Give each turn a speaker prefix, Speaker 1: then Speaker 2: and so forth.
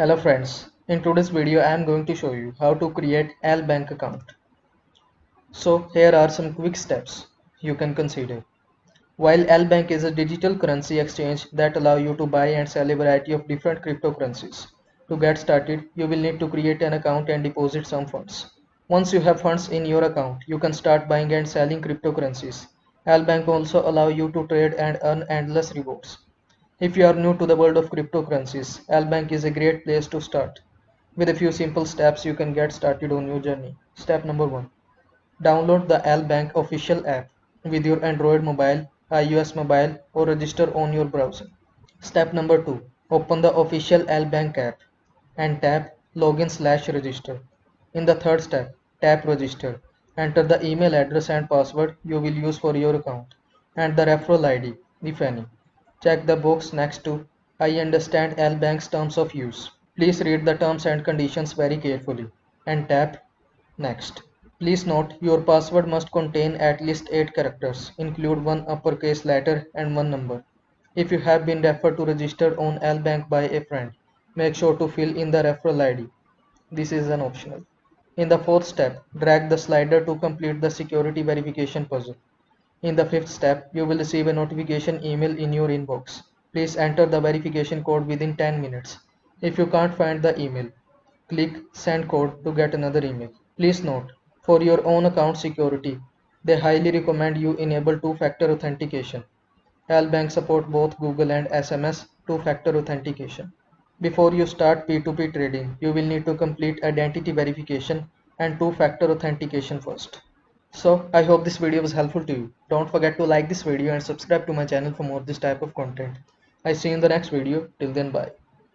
Speaker 1: Hello friends, in today's video I am going to show you how to create LBank account. So here are some quick steps you can consider. While LBank is a digital currency exchange that allow you to buy and sell a variety of different cryptocurrencies. To get started, you will need to create an account and deposit some funds. Once you have funds in your account, you can start buying and selling cryptocurrencies. LBank also allow you to trade and earn endless rewards. If you are new to the world of cryptocurrencies, LBank is a great place to start. With a few simple steps, you can get started on your journey. Step number 1. Download the LBank official app with your Android mobile, iOS mobile, or register on your browser. Step number 2. Open the official LBank app and tap login/register. In the third step, tap register. Enter the email address and password you will use for your account and the referral ID, if any. Check the box next to I understand LBank's terms of use. Please read the terms and conditions very carefully and tap next. Please note your password must contain at least 8 characters, include one uppercase letter and one number. If you have been referred to register on LBank by a friend, make sure to fill in the referral ID. This is an optional. In the fourth step, drag the slider to complete the security verification puzzle. In the fifth step, you will receive a notification email in your inbox. Please enter the verification code within 10 minutes. If you can't find the email, click send code to get another email. Please note, for your own account security, they highly recommend you enable two-factor authentication. LBank support both Google and SMS two-factor authentication. Before you start P2P trading, you will need to complete identity verification and two-factor authentication first. So I hope this video was helpful to you. Don't forget to like this video and subscribe to my channel for more this type of content. I see you in the next video. Till then, bye.